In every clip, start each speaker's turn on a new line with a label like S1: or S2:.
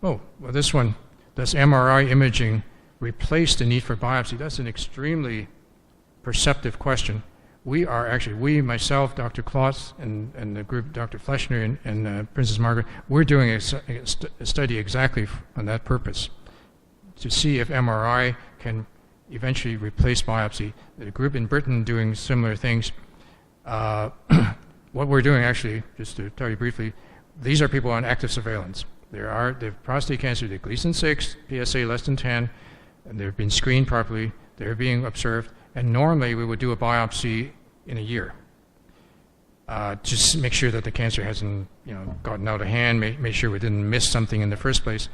S1: Oh, well, this one, does MRI imaging replace the need for biopsy? That's an extremely perceptive question. We are actually, myself, Dr. Klotz, and the group, Dr. Fleschner and Princess Margaret, we're doing a study exactly on that purpose, to see if MRI can eventually replace biopsy. The group in Britain doing similar things. What we're doing actually, just to tell you briefly, these are people on active surveillance. They have prostate cancer, they're Gleason 6, PSA less than 10, and they've been screened properly, they're being observed, and normally we would do a biopsy in a year. Just make sure that the cancer hasn't gotten out of hand, make sure we didn't miss something in the first place.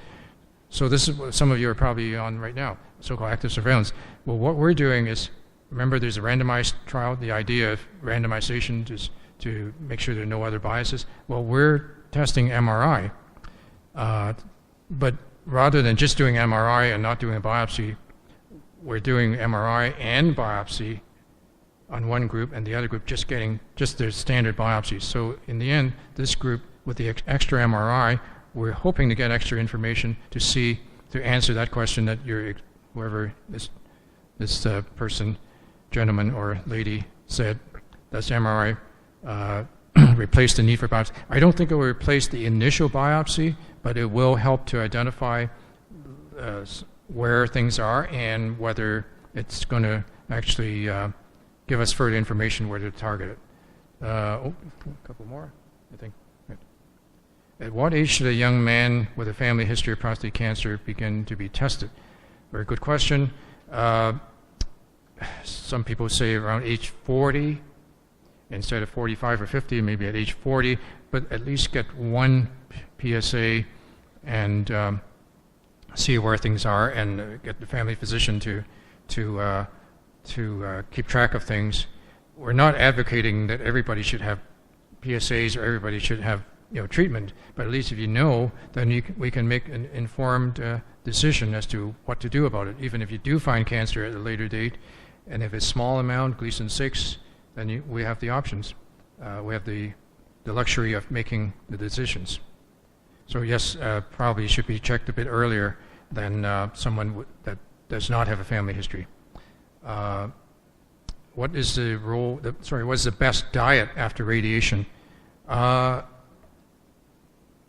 S1: So this is what some of you are probably on right now, so-called active surveillance. Well, what we're doing is, remember there's a randomized trial, the idea of randomization is to make sure there are no other biases. Well, we're testing MRI, but rather than just doing MRI and not doing a biopsy, we're doing MRI and biopsy on one group, and the other group just getting just their standard biopsies. So in the end, this group with the extra MRI, we're hoping to get extra information to answer that question that whoever this person, gentleman or lady said, does MRI replace the need for biopsy? I don't think it will replace the initial biopsy, but it will help to identify where things are and whether it's going to actually give us further information where to target it. A couple more, I think. At what age should a young man with a family history of prostate cancer begin to be tested? Very good question. Some people say around age 40, instead of 45 or 50, maybe at age 40, but at least get one PSA and see where things are, and get the family physician to keep track of things. We're not advocating that everybody should have PSAs or everybody should have treatment, but at least if you know, then we can make an informed decision as to what to do about it. Even if you do find cancer at a later date, and if it's small amount, Gleason 6, then we have the options. We have the luxury of making the decisions. So yes, probably should be checked a bit earlier than someone that does not have a family history. What is the what's the best diet after radiation? I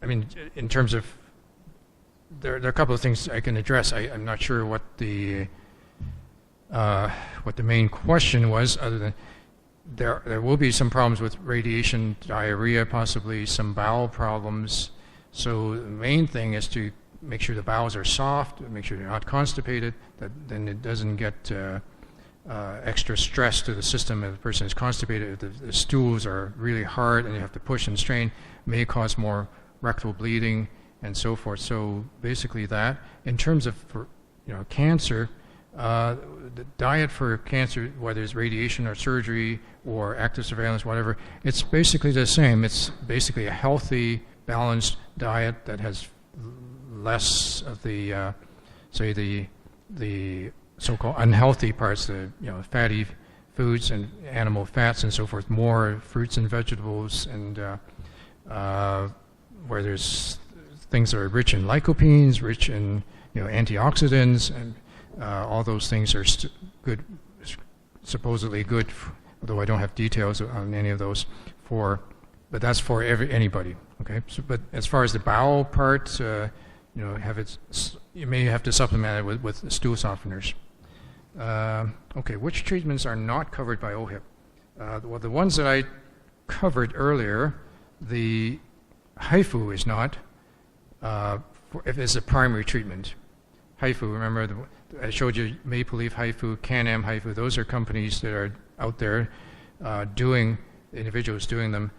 S1: mean, in terms of, there are a couple of things I can address. I'm not sure what the main question was, other than there will be some problems with radiation, diarrhea, possibly some bowel problems. So the main thing is to make sure the bowels are soft, make sure they're not constipated, that then it doesn't get extra stress to the system if the person is constipated. If the stools are really hard and you have to push and strain, may cause more rectal bleeding and so forth. So basically that. In terms of cancer, the diet for cancer, whether it's radiation or surgery or active surveillance, whatever, it's basically the same. It's basically a healthy, balanced diet that has less of the, say, the so-called unhealthy parts, the fatty foods and animal fats and so forth, more fruits and vegetables, and where there's things that are rich in lycopenes, rich in antioxidants, and all those things are good, supposedly good, although I don't have details on any of those, but that's for anybody. Okay. So, but as far as the bowel part, you may have to supplement it with stool softeners. Okay, which treatments are not covered by OHIP? Well, the ones that I covered earlier, the HIFU is not, if it's a primary treatment. HIFU, remember, I showed you Maple Leaf HIFU, Can-Am HIFU, those are companies that are out there individuals doing them.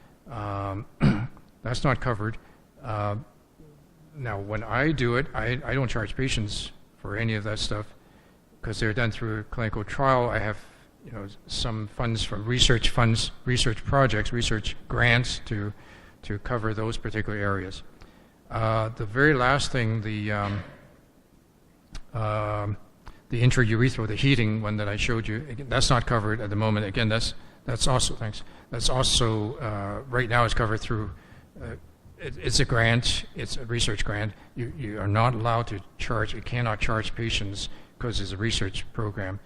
S1: That's not covered. Now, when I do it, I don't charge patients for any of that stuff because they're done through a clinical trial. I have some funds from research projects, research grants to cover those particular areas. The very last thing, the intraurethral, the heating one that I showed you, again, that's not covered at the moment. Again, that's also, thanks. That's also right now is covered through it's a grant. It's a research grant. You are not allowed to charge. You cannot charge patients because it's a research program.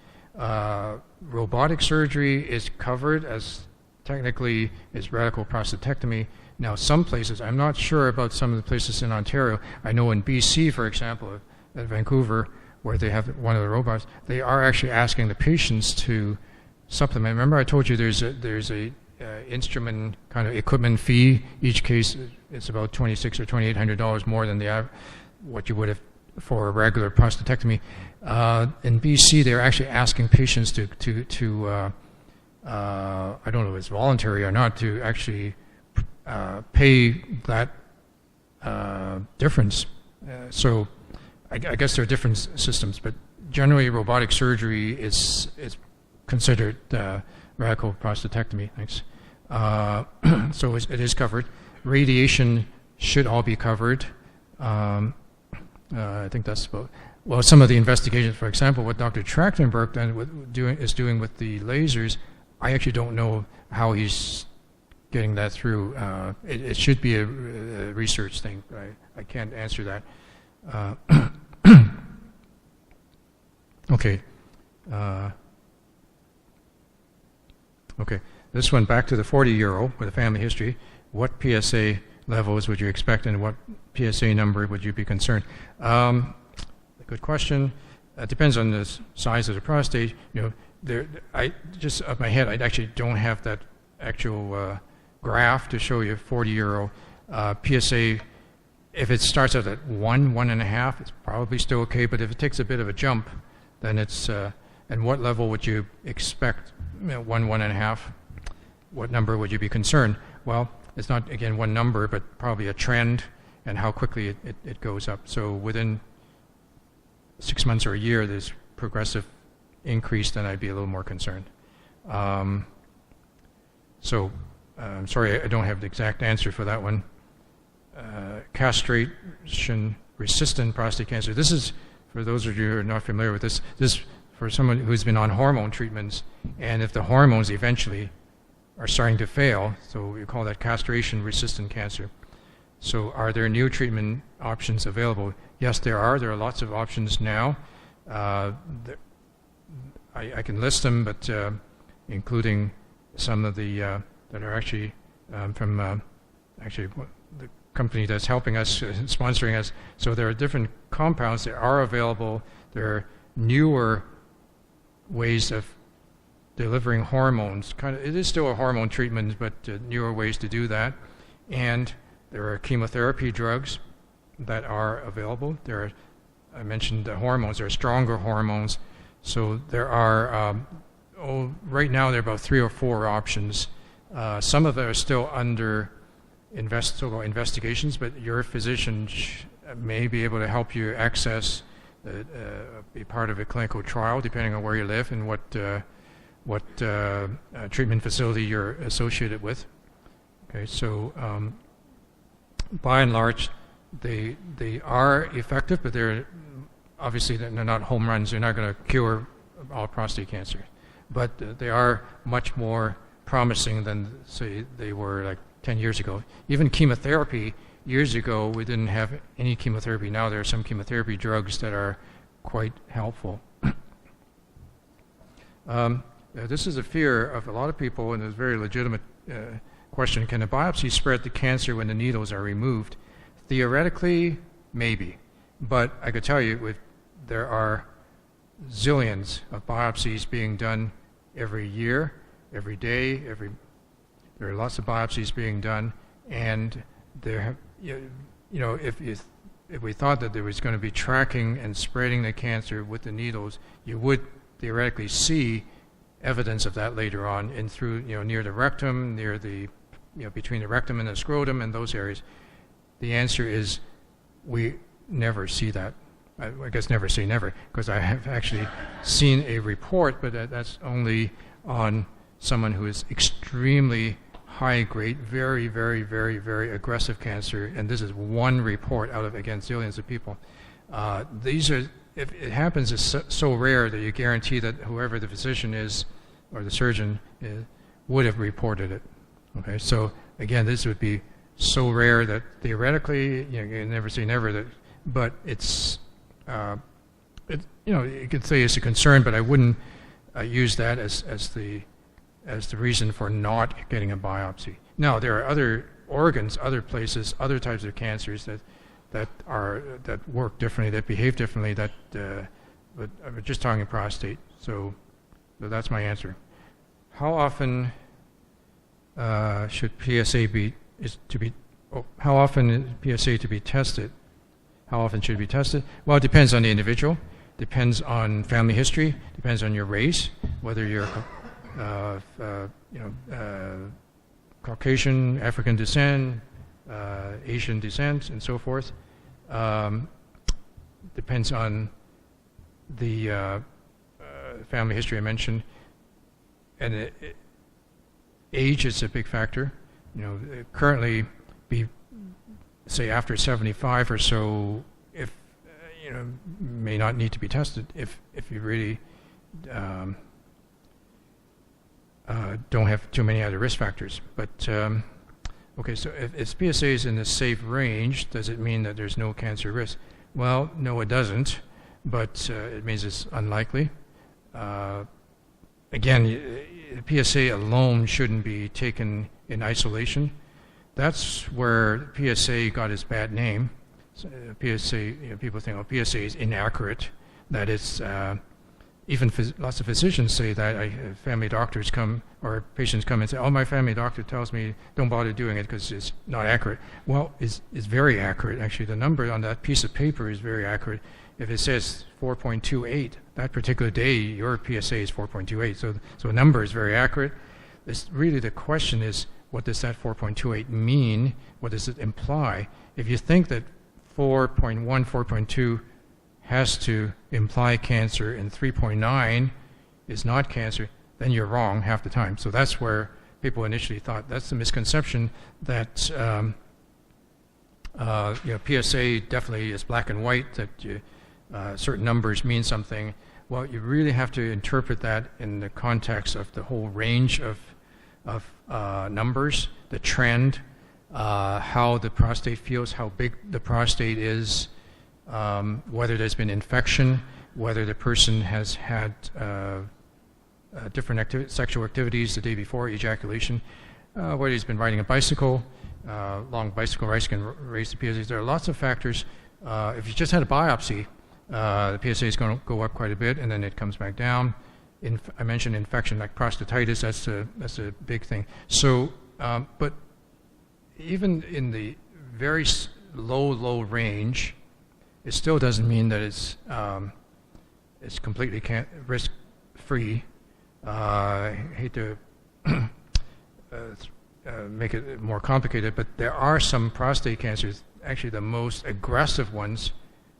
S1: Robotic surgery is covered as technically is radical prostatectomy. Now, some places, I'm not sure about some of the places in Ontario. I know in BC, for example, at Vancouver, where they have one of the robots, they are actually asking the patients to supplement. Remember I told you there's a instrument kind of equipment fee. Each case it's about $2,600 or $2,800 more than what you would have for a regular prostatectomy. In BC, they're actually asking patients to I don't know if it's voluntary or not, to actually pay that difference. So I guess there are different systems, but generally robotic surgery is considered radical prostatectomy. Thanks. So it is covered. Radiation should all be covered. I think that's about. Well, some of the investigations, for example, what Dr. Trachtenberg is doing with the lasers, I actually don't know how he's getting that through. It should be a research thing. I can't answer that. Okay. Okay. This one, back to the 40-year-old with a family history. What PSA levels would you expect, and what PSA number would you be concerned? Good question. It depends on the size of the prostate. You know, I just off my head, I actually don't have that actual graph to show you 40-year-old PSA. If it starts out at 1.5, it's probably still okay. But if it takes a bit of a jump, then it's. And what level would you expect? 1.5. What number would you be concerned? Well, it's not again one number, but probably a trend and how quickly it goes up. So within 6 months or a year, there's progressive increase, then I'd be a little more concerned. So I'm sorry, I don't have the exact answer for that one. Castration-resistant prostate cancer. This is, for those of you who are not familiar with this, this for someone who's been on hormone treatments, and if the hormones eventually are starting to fail, so we call that castration-resistant cancer. So are there new treatment options available? Yes, there are. There are lots of options now. I can list them, but including some of the that are actually from actually the company that's helping us, sponsoring us. So there are different compounds that are available. There are newer ways of delivering hormones. It is still a hormone treatment, but newer ways to do that. And there are chemotherapy drugs that are available. There are, I mentioned the hormones. There are stronger hormones. So there are, right now there are about 3 or 4 options. Some of them are still under investigations, but your physician may be able to help you access, be part of a clinical trial, depending on where you live and what treatment facility you're associated with. Okay, so by and large, they are effective, but they're obviously they're not home runs. They're not going to cure all prostate cancer, but they are much more promising than, say, they were like 10 years ago. Even chemotherapy, years ago, we didn't have any chemotherapy. Now there are some chemotherapy drugs that are quite helpful. This is a fear of a lot of people, and it's a very legitimate question. Can a biopsy spread the cancer when the needles are removed? Theoretically, maybe. But I could tell you, there are zillions of biopsies being done every year, every day. There are lots of biopsies being done, and there have, if we thought that there was going to be tracking and spreading the cancer with the needles, you would theoretically see evidence of that later on in through near the rectum, near the between the rectum and the scrotum and those areas. The answer is we never see that. I guess never say never, because I have actually seen a report, but that's only on someone who is extremely high grade, very, very, very, very aggressive cancer, and this is one report out of, again, zillions of people. These are, if it happens, it's so rare that you guarantee that whoever the physician is or the surgeon is, would have reported it. Okay, so again, this would be so rare that theoretically, you can never say never, but it's, you could say it's a concern, but I wouldn't use that as the reason for not getting a biopsy. Now, there are other organs, other places, other types of cancers that work differently, that behave differently. But I'm just talking prostate. So that's my answer. How often should PSA how often is PSA to be tested? How often should it be tested? Well, it depends on the individual. Depends on family history. Depends on your race, whether you're Caucasian, African descent, Asian descent, and so forth. Depends on the family history I mentioned, and age is a big factor. Currently, say after 75 or so, if may not need to be tested if you really don't have too many other risk factors. But okay, so if PSA is in the safe range, does it mean that there's no cancer risk? Well, no, it doesn't, but it means it's unlikely. Again, PSA alone shouldn't be taken in isolation. That's where PSA got its bad name. So, PSA, people think, oh, PSA is inaccurate. That it's even lots of physicians say that. Family doctors come, or patients come and say, oh, my family doctor tells me don't bother doing it because it's not accurate. Well, it's very accurate. Actually, the number on that piece of paper is very accurate. If it says 4.28, that particular day, your PSA is 4.28. So the number is very accurate. Really, the question is, what does that 4.28 mean? What does it imply? If you think that 4.1, 4.2 has to imply cancer and 3.9 is not cancer, then you're wrong half the time. So that's where people initially thought. That's the misconception that PSA definitely is black and white, that certain numbers mean something. Well, you really have to interpret that in the context of the whole range of numbers, the trend, how the prostate feels, how big the prostate is, whether there's been infection, whether the person has had different sexual activities the day before ejaculation, whether he's been riding a bicycle, long bicycle rides can raise the PSA. There are lots of factors. If you just had a biopsy, the PSA is going to go up quite a bit, and then it comes back down. I mentioned infection like prostatitis. That's a big thing. So, but even in the very low range, it still doesn't mean that it's completely risk-free. I hate to make it more complicated, but there are some prostate cancers, actually the most aggressive ones,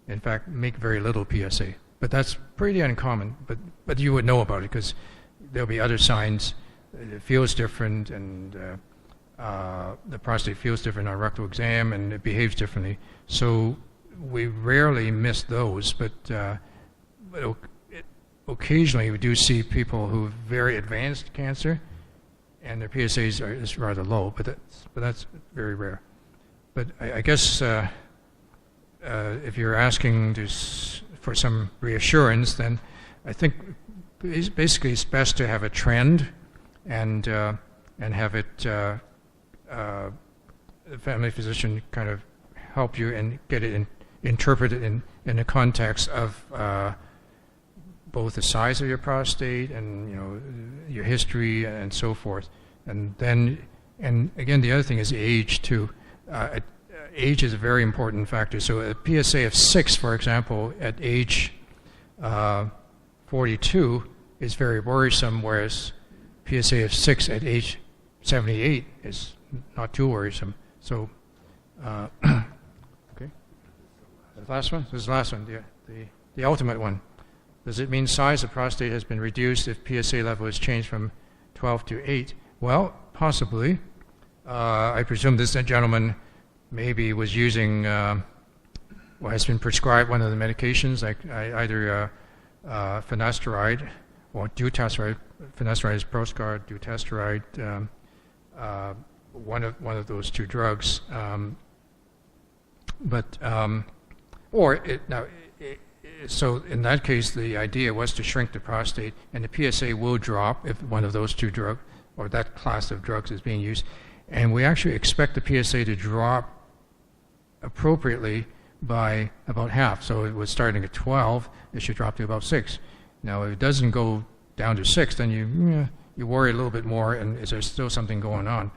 S1: in fact, make very little PSA. But that's pretty uncommon. But you would know about it because there'll be other signs. It feels different, and the prostate feels different on rectal exam, and it behaves differently. So we rarely miss those, but occasionally we do see people who have very advanced cancer, and their PSAs is rather low. But that's very rare. But I guess if you're asking for some reassurance, then I think basically it's best to have a trend and have it the family physician kind of help you and get it interpreted in the context of both the size of your prostate and your history and so forth. And again, the other thing is age too. Age is a very important factor. So a PSA of 6, for example, at age 42 is very worrisome, whereas PSA of 6 at age 78 is not too worrisome. So, okay. The last one? This is the last one, the ultimate one. Does it mean size of prostate has been reduced if PSA level has changed from 12 to 8? Well, possibly. I presume this gentleman maybe was using, has been prescribed one of the medications, like either finasteride or dutasteride. Finasteride is Proscar, dutasteride one of those two drugs. So in that case, the idea was to shrink the prostate, and the PSA will drop if one of those two drugs or that class of drugs is being used. And we actually expect the PSA to drop appropriately by about half. So it was starting at 12, it should drop to about 6. Now, if it doesn't go down to 6, then you worry a little bit more, and is there still something going on?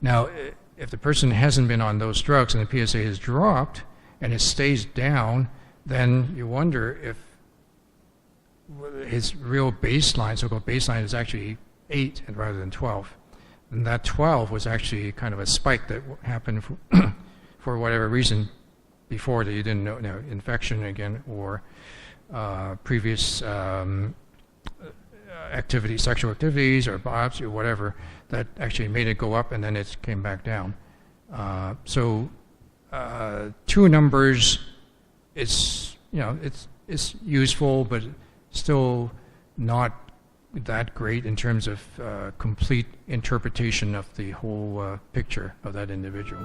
S1: Now, if the person hasn't been on those drugs and the PSA has dropped and it stays down, then you wonder if his real baseline, so-called baseline, is actually 8 rather than 12. And that 12 was actually kind of a spike that happened for whatever reason before that you didn't know, infection again, or previous activities, sexual activities, or biopsy, or whatever, that actually made it go up and then it came back down. So two numbers, it's useful, but still not that great in terms of complete interpretation of the whole picture of that individual.